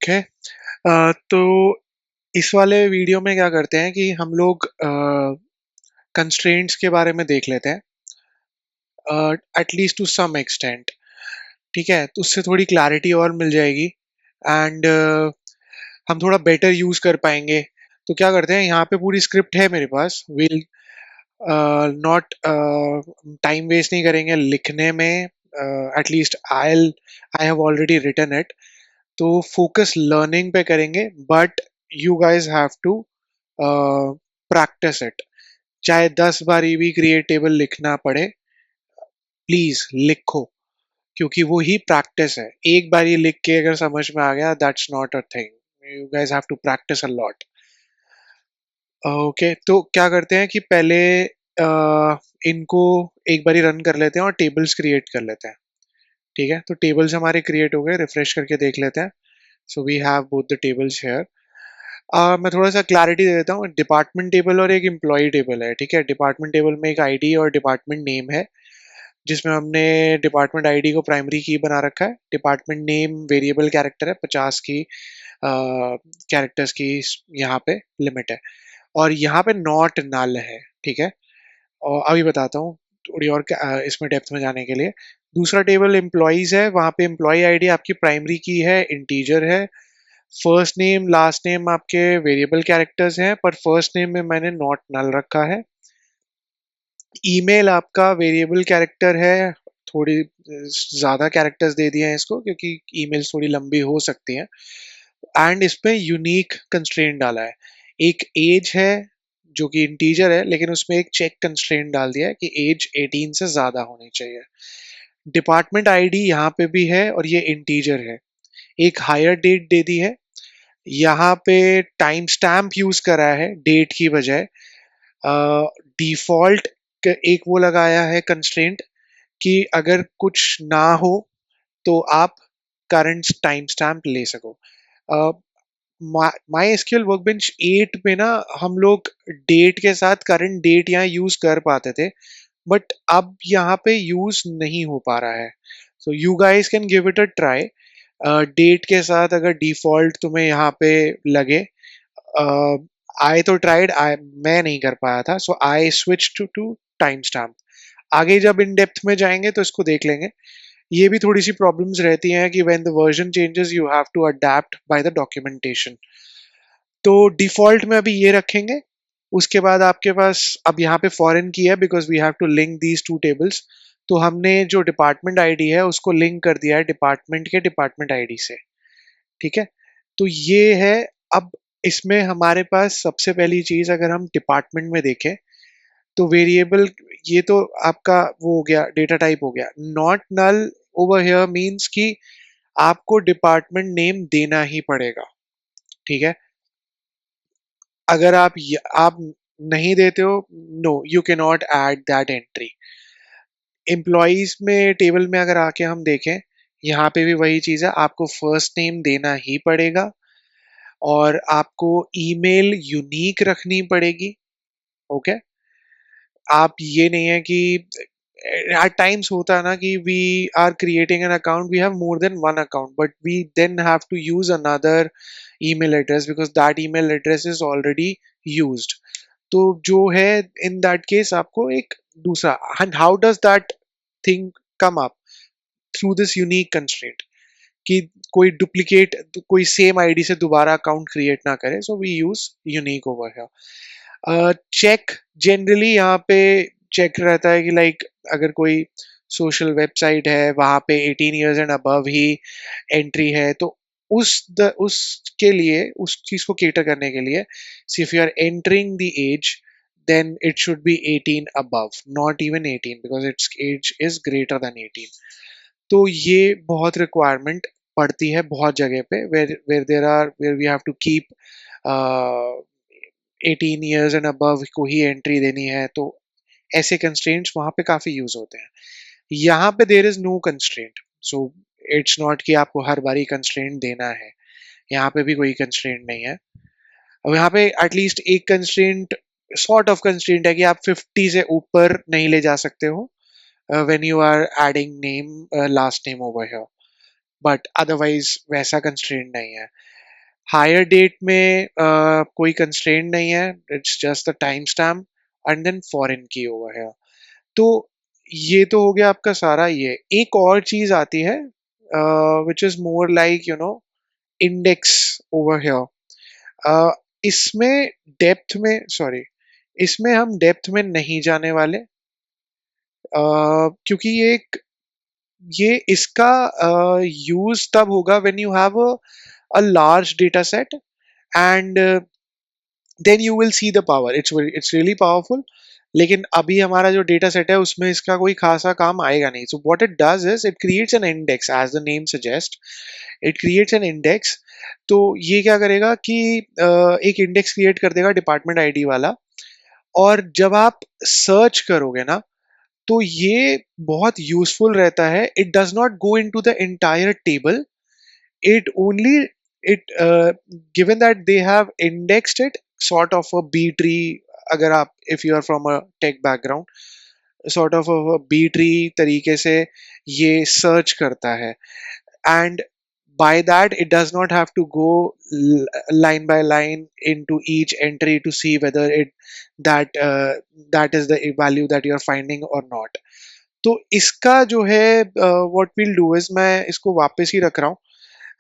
Okay. तो इस वाले वीडियो में क्या करते हैं कि हम लोग कंस्ट्रेंट्स के बारे में देख लेते हैं, एटलीस्ट टू सम एक्सटेंट। ठीक है, तो उससे थोड़ी क्लैरिटी और मिल जाएगी एंड हम थोड़ा बेटर यूज कर पाएंगे। तो क्या करते हैं, यहाँ पे पूरी स्क्रिप्ट है मेरे पास। विल नॉट टाइम वेस्ट नहीं करेंगे लिखने में। At least I have already written it. तो फोकस लर्निंग पे करेंगे, but you guys have to practise it. चाहे 10 बारी भी क्रिएट टेबल लिखना पड़े, प्लीज लिखो, क्योंकि वो ही प्रैक्टिस है। एक बार ये लिख के अगर समझ में आ गया, that's not a thing. You guys have to practise a lot. Okay, तो क्या करते हैं कि पहले इनको एक बारी रन कर लेते हैं और टेबल्स क्रिएट कर लेते हैं। ठीक है, तो टेबल्स हमारे क्रिएट हो गए, रिफ्रेश करके देख लेते हैं। So we have both the tables here. मैं थोड़ा सा क्लैरिटी दे देता हूँ। डिपार्टमेंट टेबल और एक एम्प्लॉय टेबल है। ठीक है, डिपार्टमेंट टेबल में एक आईडी और डिपार्टमेंट नेम है, जिसमें हमने डिपार्टमेंट आईडी को प्राइमरी की बना रखा है। डिपार्टमेंट नेम वेरिएबल कैरेक्टर है, 50 की कैरेक्टर्स की यहाँ पे लिमिट है। और यहाँ पे नॉट नल है। ठीक है, और अभी बताता हूँ थोड़ी और इसमें डेप्थ में जाने के लिए। दूसरा टेबल एम्प्लॉयज है, वहाँ पे एम्प्लॉय आईडी आपकी प्राइमरी की है, इंटीजर है। फर्स्ट नेम लास्ट नेम आपके वेरिएबल कैरेक्टर्स हैं, पर फर्स्ट नेम में मैंने नॉट नल रखा है। ईमेल आपका वेरिएबल कैरेक्टर है, थोड़ी ज्यादा कैरेक्टर्स दे दिए हैं इसको, क्योंकि ईमेल्स थोड़ी लंबी हो सकती हैं। एंड इसमें यूनिक कंस्ट्रेंट डाला है। एक एज है जो कि इंटीजर है, लेकिन उसमें एक चेक कंस्ट्रेंट डाल दिया है कि एज 18 से ज्यादा होनी चाहिए। डिपार्टमेंट आईडी यहाँ पे भी है और ये इंटीजर है। एक हायर डेट दे दी है। यहाँ पे टाइम स्टैम्प यूज करा है डेट की बजाय। डिफॉल्ट एक वो लगाया है कंस्ट्रेंट कि अगर कुछ ना हो तो आप करंट टाइम स्टैम्प ले सको। माई एसक्यूएल वर्कबेंच 8 में ना हम लोग डेट के साथ करंट डेट यहाँ यूज कर पाते थे, बट अब यहाँ पे यूज नहीं हो पा रहा है। So you guys can give it a try. Date के साथ अगर डिफॉल्ट तुम्हें यहाँ पे लगे। आई तो ट्राइड, आई मैं नहीं कर पाया था, so I switch to timestamp. आगे जब इन डेप्थ में जाएंगे तो इसको देख लेंगे। ये भी थोड़ी सी प्रॉब्लम्स रहती हैं कि when the version changes you have to adapt by the documentation. तो डिफॉल्ट में अभी ये रखेंगे। उसके बाद आपके पास अब यहाँ पे फॉरेन की है, because we have to link these two tables. तो हमने जो डिपार्टमेंट आईडी है उसको लिंक कर दिया है डिपार्टमेंट के डिपार्टमेंट आईडी से। ठीक है, तो ये है। अब इसमें हमारे पास सबसे पहली चीज, अगर हम डिपार्टमेंट में देखें, तो वेरिएबल, ये तो आपका वो हो गया, डेटा टाइप हो गया। Not null over here means कि आपको डिपार्टमेंट नेम देना ही पड़ेगा। ठीक है, अगर आप नहीं देते हो, no you can not that दैट एंट्री। एम्प्लॉयज में टेबल में अगर आके हम देखें, यहाँ पे भी वही चीज है, आपको फर्स्ट नेम देना ही पड़ेगा और आपको ईमेल यूनिक रखनी पड़ेगी। ओके, आप ये नहीं है कि एट टाइम्स होता है ना कि we are creating an account, we have more than one account, but we then have to use another email address because that email address is already used. तो जो है, इन दैट केस आपको एक दूसरा, and how does that thing come up through this unique constraint, कि कोई duplicate, कोई same ID से दोबारा अकाउंट क्रिएट ना करे। So we use unique over here. Check generally यहाँ पे चेक रहता है कि लाइक अगर कोई सोशल वेबसाइट है, वहां पे 18 years and above he entry है, तो उसके लिए, उस चीज को केटर करने के लिए, if you are entering the age, then it should be 18 above, not even 18, because its age is greater than 18. तो ये बहुत रिक्वायरमेंट पड़ती है बहुत जगह पे, where we have to keep 18 years and above को ही एंट्री देनी है। तो ऐसे कंस्ट्रेंट्स वहां पे काफी यूज होते हैं। यहाँ पे there is no constraint, so it's not कि आपको हर बारी कंस्ट्रेंट देना है। यहाँ पे भी कोई कंस्ट्रेंट नहीं है। अब यहाँ पे एटलीस्ट एक कंस्ट्रेंट, सॉर्ट ऑफ कंस्ट्रेंट है कि आप 50 से ऊपर नहीं ले जा सकते हो when you are adding name, last name over here. But otherwise वैसा कंस्ट्रेंट नहीं है। हायर डेट में कोई कंस्ट्रेंट नहीं है, it's just the timestamp and then foreign key over है। तो ये तो हो गया आपका सारा। ये एक और चीज आती है which is more like index over here. इसमें डेप्थ में, सॉरी, इसमें हम डेप्थ में नहीं जाने वाले, क्योंकि ये इसका यूज तब होगा when you have a large data set and then you will see the power, it's really powerful. लेकिन अभी हमारा जो डेटा सेट है उसमें इसका कोई खासा काम आएगा नहीं। So what it does is it creates an index as the name suggest, it creates an index. तो ये क्या करेगा कि एक इंडेक्स क्रिएट कर देगा डिपार्टमेंट आईडी वाला, और जब आप सर्च करोगे ना तो ये बहुत यूजफुल रहता है। It does not go into the entire table, it only it given that they have indexed it sort of a b tree, अगर आप if you are from a tech background, sort of a b tree तरीके से ये search करता है, and by that it does not have to go line by line into each entry to see whether it that is the value that you are finding or not. तो इसका जो है what we'll do is मैं इसको वापस ही रख रहा हूँ।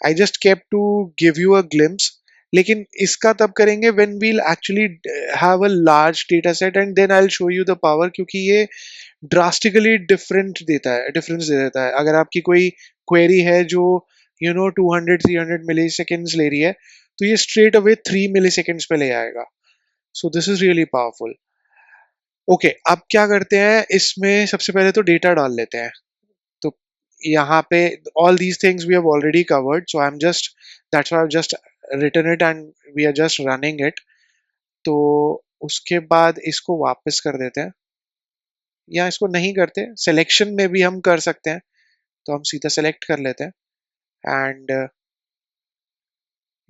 I just kept to give you a glimpse, लेकिन इसका तब करेंगे when we'll actually have a large data set and then I will show you the power, क्योंकि ये ड्रास्टिकली डिफरेंस दे देता है। अगर आपकी कोई क्वेरी है जो 200-300 मिली सेकेंड्स ले रही है, तो ये स्ट्रेट अवे 3 मिली सेकेंड्स पे ले आएगा। So this is really powerful. Okay, अब क्या करते हैं, इसमें सबसे पहले तो डेटा डाल लेते हैं। तो यहाँ पे all these things we have already covered, so I'm just that's why I've just written it and we are just running it. तो उसके बाद इसको वापस कर देते हैं, या इसको नहीं करते, सिलेक्शन में भी हम कर सकते हैं। तो हम सीधा सेलेक्ट कर लेते हैं एंड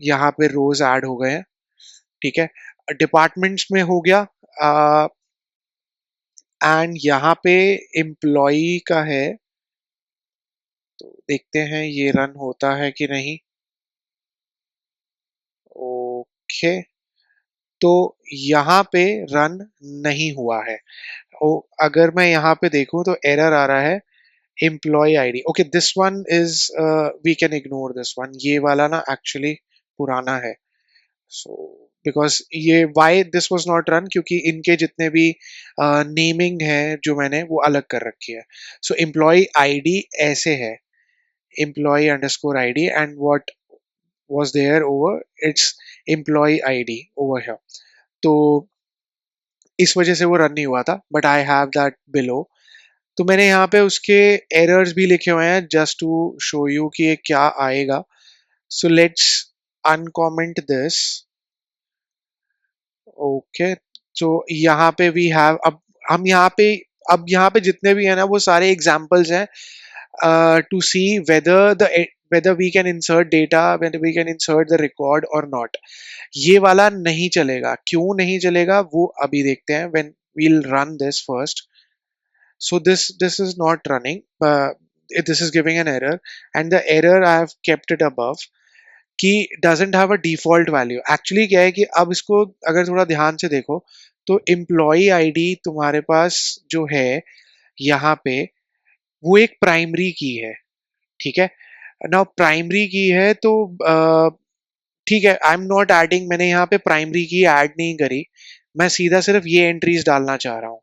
यहाँ पे रोज ऐड हो गए हैं। ठीक है, डिपार्टमेंट्स में हो गया, एंड यहाँ पे एम्प्लॉय का है। तो देखते हैं ये रन होता है कि नहीं। ओके, तो यहाँ पे रन नहीं हुआ है। अगर मैं यहाँ पे देखूं तो एरर आ रहा है employee ID. Okay, this one is we can ignore this one, ये वाला ना एक्चुअली पुराना है। सो बिकॉज ये why this was not run, क्योंकि इनके जितने भी नेमिंग है जो मैंने वो अलग कर रखी है। सो एम्प्लॉय आईडी ऐसे है, employee underscore ID, and what was there over its employee ID over here. तो इस वजह से वो रन नहीं हुआ था, but I have that below. तो मैंने यहाँ पे उसके एरर्स भी लिखे हुए हैं जस्ट टू शो यू कि ये क्या आएगा। So let's uncomment this. Okay, so यहाँ पे वी हैव, अब यहाँ पे जितने भी है ना वो सारे एग्जांपल्स हैं to see whether we can insert data, whether we can insert the record or not. ये वाला नहीं चलेगा। क्यों नहीं चलेगा वो अभी देखते हैं when we'll run this first. So this is not running, this is giving an error, and the error I have kept it above कि doesn't have a default value. Actually क्या है कि अब इसको अगर थोड़ा ध्यान से देखो तो employee ID तुम्हारे पास जो है यहाँ पे वो एक प्राइमरी की है। ठीक है ना, प्राइमरी की है तो ठीक है, आई एम नॉट एडिंग, मैंने यहाँ पे प्राइमरी की ऐड नहीं करी, मैं सीधा सिर्फ ये एंट्रीज डालना चाह रहा हूँ।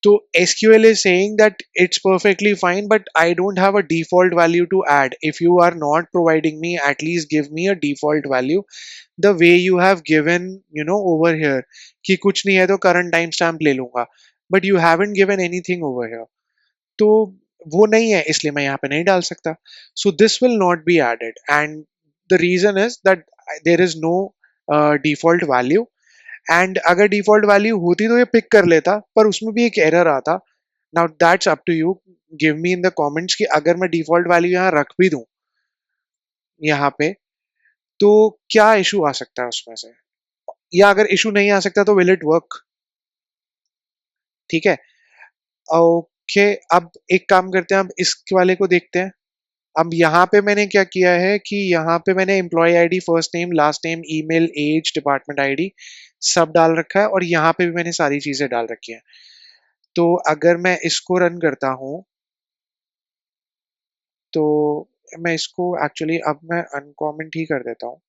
तो SQL is saying that it's perfectly fine, but I don't have a default value to add. If you are not providing me, at least give me a default value the way you have given, over here. कि कुछ नहीं है तो current timestamp ले लूंगा, but you haven't given anything over here. तो वो नहीं है, इसलिए मैं यहाँ पे नहीं डाल सकता। So this will not be added, and the reason is that there is no default value. And अगर डिफॉल्ट वैल्यू होती तो ये पिक कर लेता, पर उसमें भी एक एरर आता। Now that's up to you, give me in the comments कि अगर मैं डिफॉल्ट वैल्यू यहाँ रख भी दूं यहाँ पे तो क्या इशू आ सकता है उसमें से, या अगर इशू नहीं आ सकता तो विल इट वर्क। ठीक है, ओके, अब एक काम करते हैं, अब इस वाले को देखते हैं। अब यहाँ पे मैंने क्या किया है कि यहाँ पे मैंने employee ID, first name, last name, email, age, department ID सब डाल रखा है, और यहाँ पे भी मैंने सारी चीजें डाल रखी हैं। तो अगर मैं इसको रन करता हूँ तो मैं इसको एक्चुअली अब मैं अनकमेंट ही कर देता हूँ,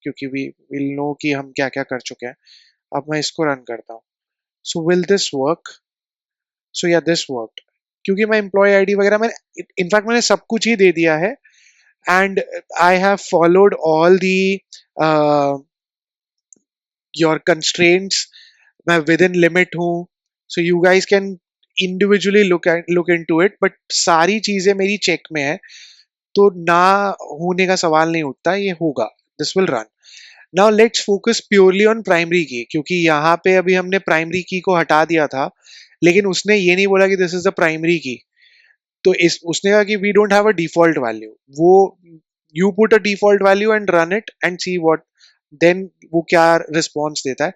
क्योंकि वी विल नो कि हम क्या क्या कर चुके हैं। अब मैं इसको रन करता हूँ। So will this work? So या दिस वर्क, क्योंकि मैं एम्प्लॉय आईडी वगैरह मैंने इनफैक्ट मैंने सब कुछ ही दे दिया है, and I have followed all the your constraints. मैं विद इन लिमिट हूँ। सो you guys can individually look into it, but सारी चीजें मेरी चेक में है, तो ना होने का सवाल नहीं उठता, ये होगा। This will run. Now let's focus purely on primary की, क्योंकि यहाँ पे अभी हमने प्राइमरी की को हटा दिया था, लेकिन उसने ये नहीं बोला कि दिस इज द प्राइमरी की। तो इस उसने कहा कि we don't have a default value. वो you put a default value and run it and see what, देन वो क्या रिस्पॉन्स देता है।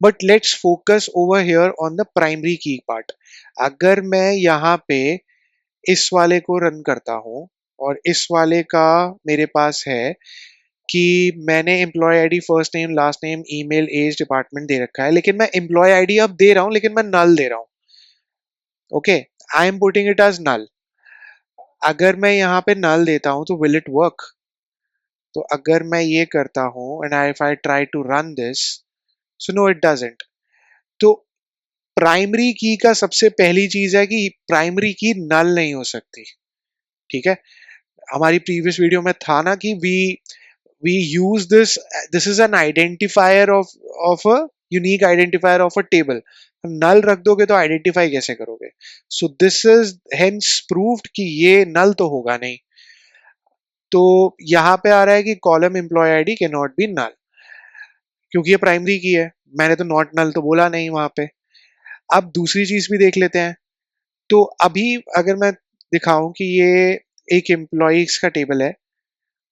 But let's focus over here on the primary key part. अगर मैं यहाँ पे इस वाले को रन करता हूँ, और इस वाले का मेरे पास है कि मैंने employee ID, first name, last name, email, age, department दे रखा है, लेकिन मैं एम्प्लॉय आईडी अब दे रहा हूँ, लेकिन मैं नल दे रहा हूँ। Okay, I am putting it as null. अगर मैं यहाँ पे नल देता हूँ तो विल इट वर्क? तो अगर मैं ये करता हूँ and if I try to run this, so no it doesn't. तो प्राइमरी की का सबसे पहली चीज है कि प्राइमरी की नल नहीं हो सकती। ठीक है, हमारी प्रीवियस वीडियो में था ना कि we use this is an identifier of a unique identifier of a table। नल रख दोगे तो आइडेंटिफाई कैसे करोगे? So this is hence proved कि ये नल तो होगा नहीं। तो यहाँ पे आ रहा है कि column employee ID can not be null, क्योंकि ये प्राइमरी की है। मैंने तो नॉट नल तो बोला नहीं वहां पे। अब दूसरी चीज भी देख लेते हैं। तो अभी अगर मैं दिखाऊं कि ये एक एम्प्लॉइज का टेबल है,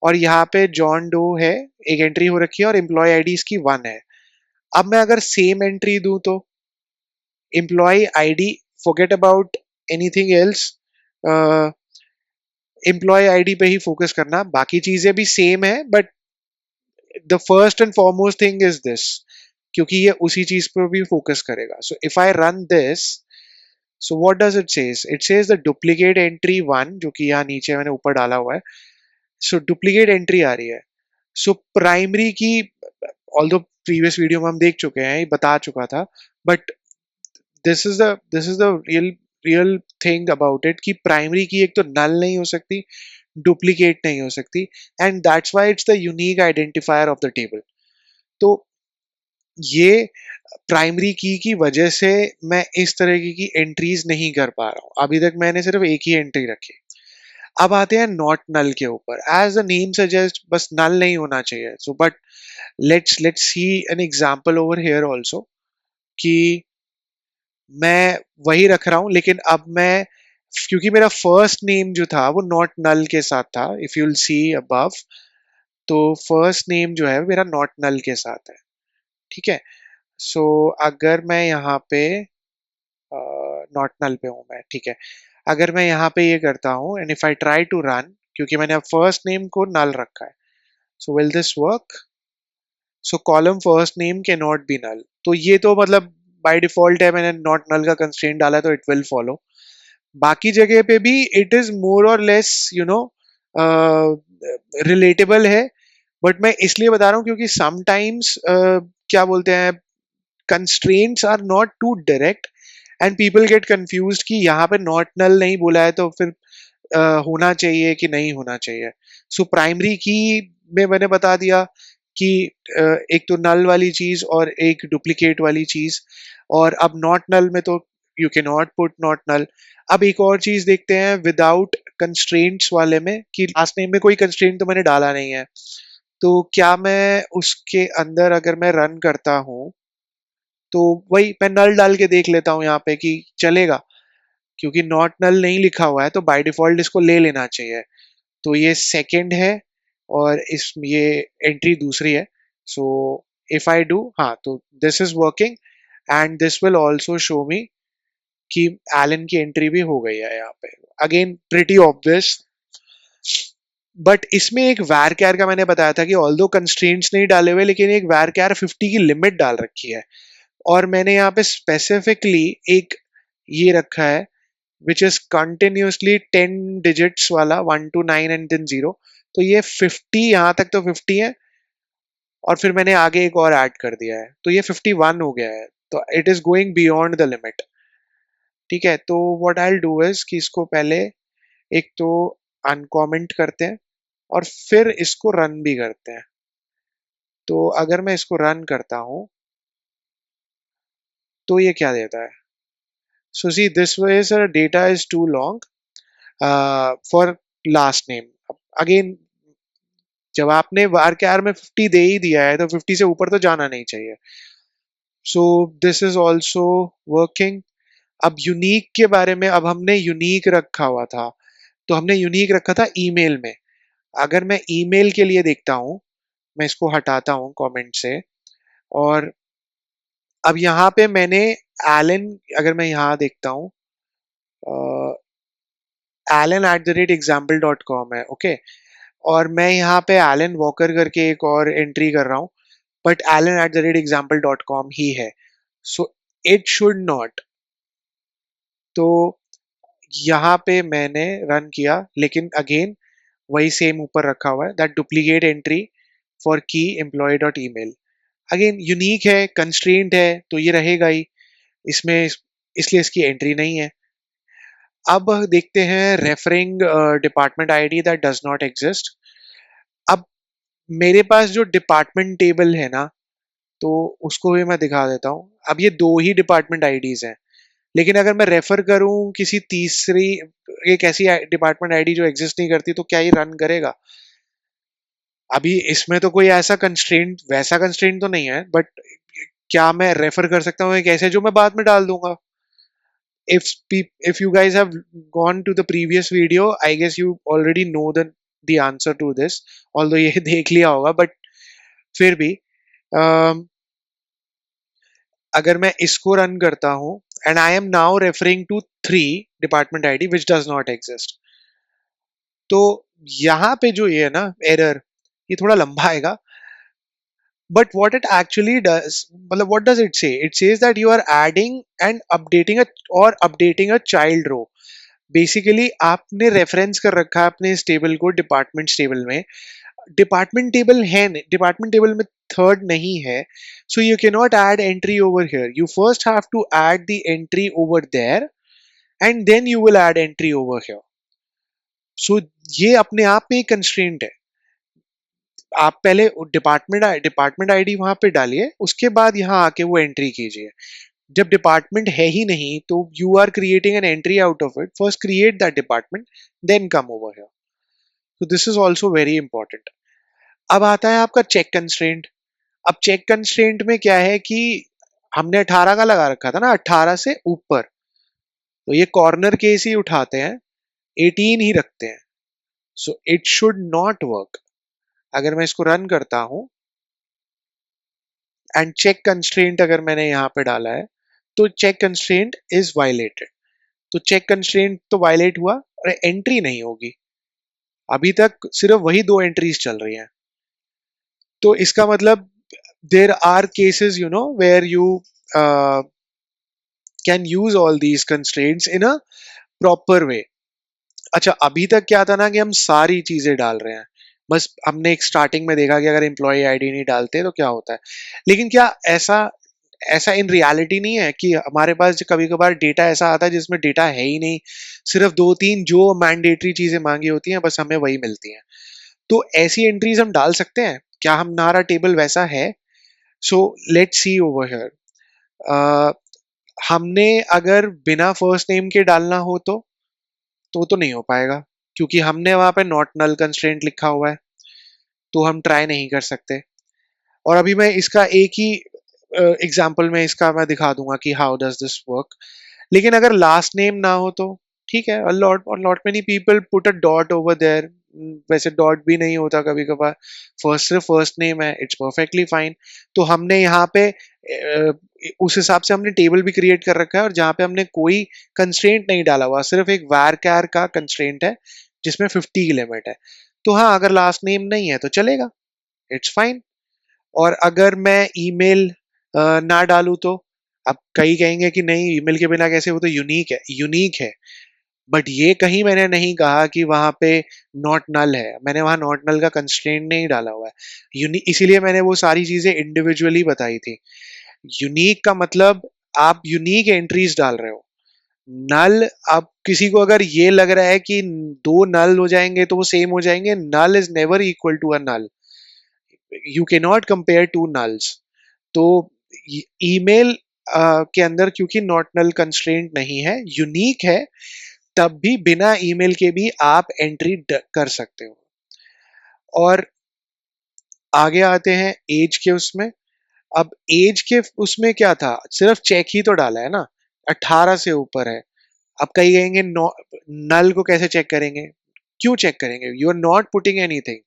और यहाँ पे जॉन डो है, एक एंट्री हो रखी है, और एम्प्लॉय आईडी इसकी 1 है। अब मैं अगर सेम एंट्री दूं तो employee ID, forget about anything else, employee ID पे ही फोकस करना, बाकी चीजें भी सेम है, but the first and foremost thing is this, क्योंकि ये उसी चीज पर भी फोकस करेगा। So if I run this, so what does it says? It says the duplicate entry 1, जो कि यहाँ नीचे मैंने ऊपर डाला हुआ है। सो डुप्लीकेट एंट्री आ रही है। सो प्राइमरी की, ऑल्दो प्रीवियस वीडियो में हम देख चुके हैं, ये बता चुका था, but this is the real real thing about it, कि प्राइमरी की एक तो नल नहीं हो सकती, डुप्लीकेट नहीं हो सकती, and that's why it's the unique identifier of the table. तो ये प्राइमरी की वजह से मैं इस तरह की एंट्रीज नहीं कर पा रहा हूँ। अभी तक मैंने सिर्फ एक ही एंट्री रखी। अब आते हैं नॉट नल के ऊपर। एज द नेम सजेस्ट, बस नल नहीं होना चाहिए। So but let's see an example over here also, कि मैं वही रख रहा हूं, लेकिन अब मैं, क्योंकि मेरा फर्स्ट नेम जो था वो नॉट नल के साथ था, if you will C above, तो फर्स्ट नेम जो है मेरा नॉट नल के साथ है। ठीक है, सो अगर मैं यहाँ पे नॉट नल पे हूँ मैं, ठीक है, अगर मैं यहाँ पे ये करता हूँ and if I try to run, क्योंकि मैंने अब फर्स्ट नेम को नल रखा है, so will this work? So column first name can not be null. तो ये तो मतलब बाय डिफॉल्ट है, मैंने नॉट नल का कंस्ट्रेंट डाला है, तो इट विल फॉलो। बाकी जगह पे भी इट इज मोर और लेस रिलेटेबल है, बट मैं इसलिए बता रहा हूँ क्योंकि समटाइम्स क्या बोलते हैं, constraints are not too direct, and people get confused कि यहाँ पे नॉट नल नहीं बोला है तो फिर होना चाहिए कि नहीं होना चाहिए। सो प्राइमरी की में मैंने बता दिया कि एक तो नल वाली चीज और एक डुप्लीकेट वाली चीज, और अब नॉट नल में तो you can not put not null. अब एक और चीज देखते हैं विदाउट कंस्ट्रेंट्स वाले में, कि लास्ट नेम में कोई कंस्ट्रेंट तो मैंने डाला नहीं है, तो क्या मैं उसके अंदर अगर मैं रन करता हूं, तो वही मैं नल डाल के देख लेता हूँ यहाँ पे कि चलेगा, क्योंकि नॉट नल नहीं लिखा हुआ है तो बाय डिफॉल्ट इसको ले लेना चाहिए। तो ये सेकंड है, और इस ये एंट्री दूसरी है। सो इफ आई डू, हाँ, तो this is working, and this will also show मी कि एलन की एंट्री भी हो गई है यहाँ पे। अगेन प्रिटी ऑब्वियस, बट इसमें एक var char का मैंने बताया था कि ऑल्दो कंस्ट्रेंट्स नहीं डाले हुए, लेकिन एक var char 50 की लिमिट डाल रखी है। और मैंने यहाँ पे स्पेसिफिकली एक ये रखा है विच इज कंटिन्यूसली 10 डिजिट्स वाला, 1 to 9 एंड देन 0। तो ये 50, यहाँ तक तो 50 है, और फिर मैंने आगे एक और ऐड कर दिया है, तो ये 51 हो गया है। तो it is going beyond the limit. ठीक है, तो what I will do is कि इसको पहले एक तो अनकॉमेंट करते हैं और फिर इसको रन भी करते हैं। तो अगर मैं इसको रन करता हूं तो ये क्या देता है? So see this way sir data is too long for last name. Again, जब आपने वार के आर में 50 दे ही दिया है तो 50 से ऊपर तो जाना नहीं चाहिए। So this is also working. अब यूनिक के बारे में, अब हमने यूनिक रखा हुआ था, तो हमने यूनिक रखा था ईमेल में। अगर मैं ईमेल के लिए देखता हूं, मैं इसको हटाता हूं कमेंट से, और अब यहाँ पे मैंने एलन, अगर मैं यहाँ देखता हूँ, allen@example.com है, ओके। और मैं यहाँ पे एलन वॉकर करके एक और एंट्री कर रहा हूँ, बट allen@example.com ही है। So it should not. तो यहाँ पे मैंने रन किया, लेकिन अगेन वही सेम ऊपर रखा हुआ है, दैट डुप्लीकेट एंट्री फॉर की employ dot email. Again unique है, कंस्ट्रेंट है, तो ये रहेगा ही इसमें, इसलिए इसकी एंट्री नहीं है। अब देखते हैं referring department ID that does not exist. अब मेरे पास जो डिपार्टमेंट टेबल है ना, तो उसको भी मैं दिखा देता हूँ। अब ये दो ही डिपार्टमेंट आईडीज हैं, लेकिन अगर मैं रेफर करूं किसी तीसरी, एक ऐसी डिपार्टमेंट आईडी जो एग्जिस्ट नहीं करती, तो क्या ये रन करेगा? अभी इसमें तो कोई ऐसा कंस्ट्रेंट, वैसा कंस्ट्रेंट तो नहीं है, बट क्या मैं रेफर कर सकता हूँ एक ऐसे जो मैं बाद में डाल दूंगा? If you guys have gone to the previous video, I guess you already know the answer to this, although ये देख लिया होगा, बट फिर भी अगर मैं इसको रन करता हूं, and I am now referring to 3 department ID which does not exist, तो यहाँ पे जो ये है ना एरर, ये थोड़ा लंबा आएगा। But what it actually does, मतलब what does it say? It says that you are adding and updating a, or updating a child row। Basically आपने रेफरेंस कर रखा है अपने इस टेबल को डिपार्टमेंट टेबल में। डिपार्टमेंट टेबल है, डिपार्टमेंट टेबल में थर्ड नहीं है, so you can not add entry over here. You first have to add the entry over there and then you will add entry over here. So ये अपने आप में एक constraint है। आप पहले डिपार्टमेंट आईडी वहां पे डालिए, उसके बाद यहाँ आके वो एंट्री कीजिए। जब डिपार्टमेंट है ही नहीं, तो you are creating an entry out of it, first create that department, then come over here. तो this is also very important. अब आता है आपका चेक कंस्ट्रेंट। अब चेक कंस्ट्रेंट में क्या है कि हमने 18 का लगा रखा था ना, 18 से ऊपर, तो ये कॉर्नर केस ही उठाते हैं, 18 ही रखते हैं। So it should not work. अगर मैं इसको रन करता हूं एंड चेक कंस्ट्रेंट अगर मैंने यहाँ पे डाला है, तो चेक कंस्ट्रेंट इज वायलेटेड। तो चेक कंस्ट्रेंट तो वायलेट हुआ और एंट्री नहीं होगी। अभी तक सिर्फ वही दो एंट्रीज चल रही हैं। तो इसका मतलब there are cases where you can use all these constraints in a proper way. अच्छा, अभी तक क्या था ना कि हम सारी चीजें डाल रहे हैं, बस हमने एक स्टार्टिंग में देखा कि अगर एम्प्लॉय आईडी नहीं डालते तो क्या होता है। लेकिन क्या ऐसा ऐसा इन रियलिटी नहीं है कि हमारे पास कभी कभार डेटा ऐसा आता है जिसमें डेटा है ही नहीं, सिर्फ दो तीन जो मैंडेटरी चीजें मांगी होती हैं बस हमें वही मिलती हैं। तो ऐसी एंट्रीज हम डाल सकते हैं क्या? हमारा टेबल वैसा है? So let's see over here. हमने अगर बिना फर्स्ट नेम के डालना हो तो नहीं हो पाएगा, क्योंकि हमने वहां पे नॉट नल कंस्ट्रेंट लिखा हुआ है, तो हम ट्राई नहीं कर सकते। और अभी मैं इसका एक ही एग्जाम्पल में इसका मैं दिखा दूंगा कि हाउ डज दिस वर्क। लेकिन अगर लास्ट नेम ना हो तो ठीक है, lot many people put a dot over there. वैसे डॉट भी नहीं होता कभी कभार, फर्स्ट सिर्फ फर्स्ट नेम है, इट्स परफेक्टली फाइन। तो हमने यहाँ पे उस हिसाब से हमने टेबल भी क्रिएट कर रखा है, और जहाँ पे हमने कोई कंस्ट्रेंट नहीं डाला हुआ, सिर्फ एक var char का कंस्ट्रेंट है जिसमें 50 की लिमिट है। तो हाँ, अगर लास्ट नेम नहीं है तो चलेगा, इट्स फाइन। और अगर मैं ईमेल ना डालूं तो, अब कई कहेंगे कि नहीं ईमेल के बिना कैसे, वो तो यूनिक है, यूनिक है। बट ये कहीं मैंने नहीं कहा कि वहां पे नॉट नल है, मैंने वहां नॉट नल का कंस्ट्रेंट नहीं डाला हुआ है। यूनिक इसीलिए मैंने वो सारी चीजें इंडिविजुअली बताई थी। यूनिक का मतलब आप यूनिक एंट्रीज डाल रहे हो। नल, अब किसी को अगर ये लग रहा है कि दो नल हो जाएंगे तो वो सेम हो जाएंगे, null is never equal to a null, you can not compare to nulls. तो ईमेल के अंदर क्योंकि नॉट नल कंस्ट्रेंट नहीं है, यूनिक है, तब भी बिना ईमेल के भी आप एंट्री कर सकते हो। और आगे आते हैं एज के उसमें। अब एज के उसमें क्या था, सिर्फ चेक ही तो डाला है ना, 18 से ऊपर है। अब कई कहेंगे नल को कैसे चेक करेंगे, क्यों चेक करेंगे, you are not putting anything,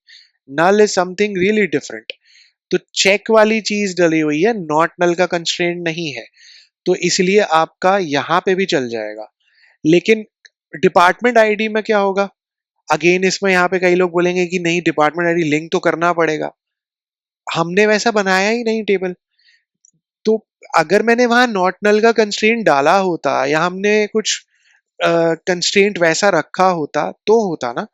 null is something really different. तो चेक वाली चीज डली हुई है, नॉट नल का कंस्ट्रेंट नहीं है, तो इसलिए आपका यहां पे भी चल जाएगा। लेकिन डिपार्टमेंट आईडी में क्या होगा, अगेन इसमें यहाँ पे कई लोग बोलेंगे कि नहीं डिपार्टमेंट आईडी लिंक तो करना पड़ेगा, हमने वैसा बनाया ही नहीं टेबल। तो अगर मैंने वहां नॉट नल का कंस्ट्रेंट डाला होता या हमने कुछ कंस्ट्रेंट वैसा रखा होता तो होता ना।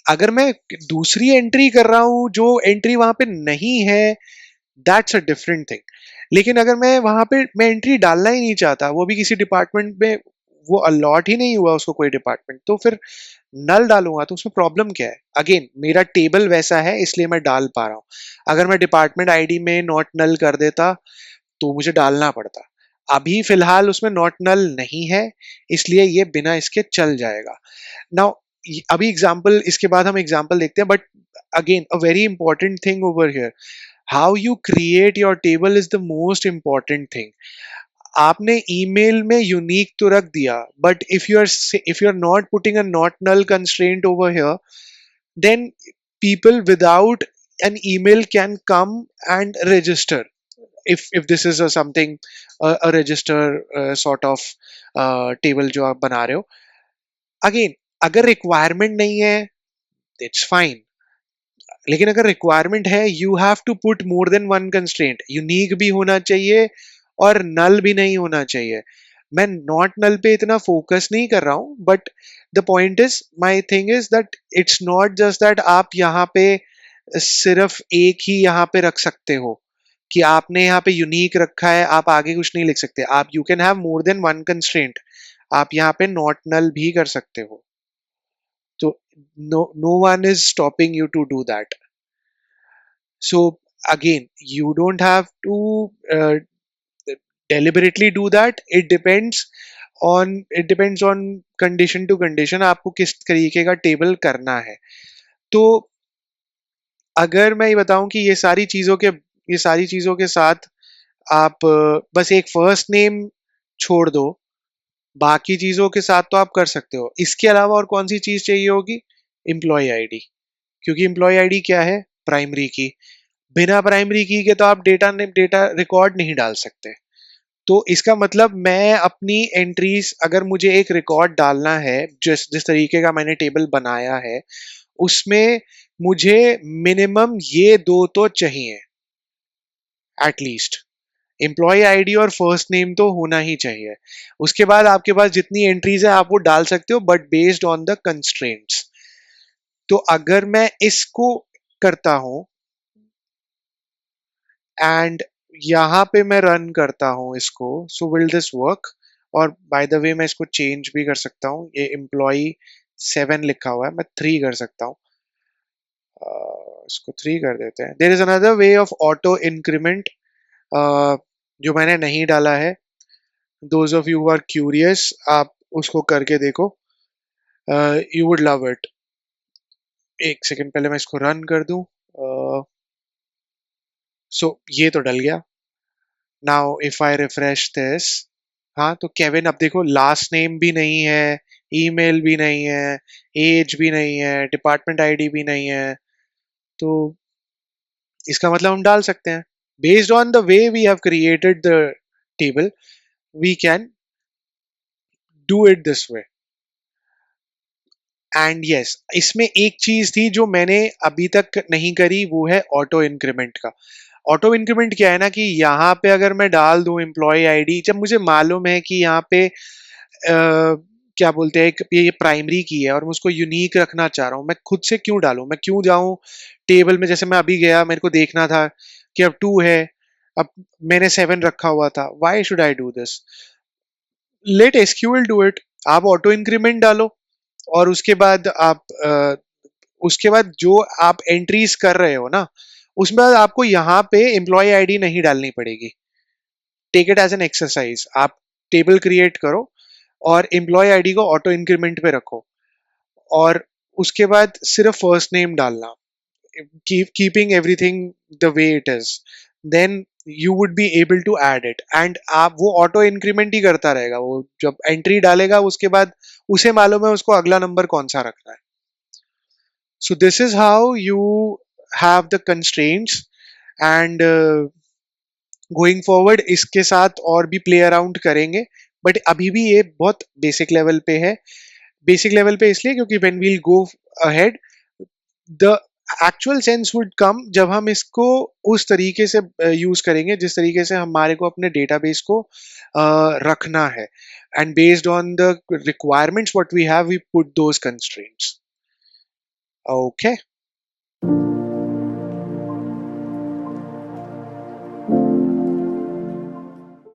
अगर मैं दूसरी एंट्री कर रहा हूं जो एंट्री वहां पे नहीं है, दैट्स अ डिफरेंट थिंग। लेकिन अगर मैं वहां पे मैं एंट्री डालना ही नहीं चाहता, वो भी किसी डिपार्टमेंट में वो अलॉट ही नहीं हुआ उसको कोई डिपार्टमेंट, तो फिर नल डालूंगा तो उसमें प्रॉब्लम क्या है। अगेन मेरा टेबल वैसा है इसलिए मैं डाल पा रहा हूँ, अगर मैं डिपार्टमेंट आईडी में नॉट नल कर देता तो मुझे डालना पड़ता। अभी फिलहाल उसमें नॉट नल नहीं है, इसलिए ये बिना इसके चल जाएगा। नाउ अभी एग्जांपल, इसके बाद हम एग्जांपल देखते हैं, but again a very important thing over here, how you create your table is the most important thing. आपने ईमेल में यूनिक तो रख दिया, but if you are not putting a not null constraint over here, then people without an email can come and register, if this is a something a register sort of table जो आप बना रहे हो। Again अगर requirement नहीं है it's fine, लेकिन अगर रिक्वायरमेंट है you have to put more than one constraint, unique भी होना चाहिए और नल भी नहीं होना चाहिए। मैं नॉट नल पे इतना फोकस नहीं कर रहा हूं, but the point is, my thing is that it's not just that आप यहाँ पे सिर्फ एक ही यहाँ पे रख सकते हो कि आपने यहाँ पे यूनिक रखा है, आप आगे कुछ नहीं लिख सकते, आप you can have more than one constraint, आप यहाँ पे नॉट नल भी कर सकते हो। तो no one is stopping you to do that. So again, you don't have to deliberately do that. It depends on condition to condition, आपको किस तरीके का टेबल करना है। तो अगर मैं ये बताऊं कि ये सारी चीजों के साथ आप बस एक फर्स्ट नेम छोड़ दो, बाकी चीजों के साथ तो आप कर सकते हो। इसके अलावा और कौन सी चीज चाहिए होगी, एम्प्लॉय आईडी, क्योंकि एम्प्लॉय आईडी क्या है, प्राइमरी की। बिना प्राइमरी की के तो आप डेटा रिकॉर्ड नहीं डाल सकते। तो इसका मतलब मैं अपनी एंट्रीज, अगर मुझे एक रिकॉर्ड डालना है जिस जिस तरीके का मैंने टेबल बनाया है, उसमें मुझे मिनिमम ये दो तो चाहिए एटलीस्ट, एम्प्लॉय आईडी और फर्स्ट नेम तो होना ही चाहिए। उसके बाद आपके पास जितनी एंट्रीज है आप वो डाल सकते हो, but based on the constraints. तो अगर मैं इसको करता हूं एंड यहाँ पे मैं रन करता हूँ इसको, सो विल दिस वर्क। और बाय द वे मैं इसको चेंज भी कर सकता हूँ, ये एम्प्लॉय 7 लिखा हुआ है, मैं 3 कर सकता हूँ। इसको 3 कर देते हैं। There is another way of auto increment जो मैंने नहीं डाला है, those of you are curious आप उसको करके देखो, यू वुड लव इट। एक सेकंड पहले मैं इसको रन कर दूं। सो ये तो डल गया। Now if I refresh this, हाँ तो केविन, अब देखो लास्ट नेम भी नहीं है, ईमेल भी नहीं है, एज भी नहीं है, डिपार्टमेंट आईडी भी नहीं है, तो इसका मतलब हम डाल सकते हैं। Based on the way we have created the table, we can do it this way. And yes, इसमें एक चीज थी जो मैंने अभी तक नहीं करी, वो है ऑटो इंक्रीमेंट का। ऑटो इंक्रीमेंट क्या है ना कि यहाँ पे अगर मैं डाल दूं एम्प्लॉय आईडी, जब मुझे मालूम है कि यहाँ पे क्या बोलते हैं, ये प्राइमरी की है और मैं उसको यूनिक रखना चाह रहा हूँ, मैं खुद से क्यों डालूं, मैं क्यों जाऊं टेबल में। जैसे मैं अभी गया, मेरे को देखना था कि अब 2 है, अब मैंने 7 रखा हुआ था, why should I do this, let SQL do it. आप ऑटो इंक्रीमेंट डालो और उसके बाद जो आप एंट्रीज कर रहे हो ना, उसमें आपको यहाँ पे एम्प्लॉय आईडी नहीं डालनी पड़ेगी। Take it as an exercise, आप टेबल क्रिएट करो और एम्प्लॉय आईडी को ऑटो इंक्रीमेंट पे रखो, और उसके बाद सिर्फ फर्स्ट नेम डालना, keeping everything the way it is, then you would be able to add it. And आप वो ऑटो इंक्रीमेंट ही करता रहेगा, वो जब एंट्री डालेगा उसके बाद उसे मालूम है उसको अगला नंबर कौन सा रखना है। So this is how you have the constraints, and going forward इसके साथ और भी प्ले अराउंड करेंगे, बट अभी भी ये बहुत बेसिक लेवल पे है। बेसिक लेवल पे इसलिए क्योंकि when we'll go ahead, the actual sense would come जब हम इसको उस तरीके से यूज करेंगे जिस तरीके से हमारे को अपने डेटाबेस को रखना है, and based on the requirements what we have we put those constraints. Okay.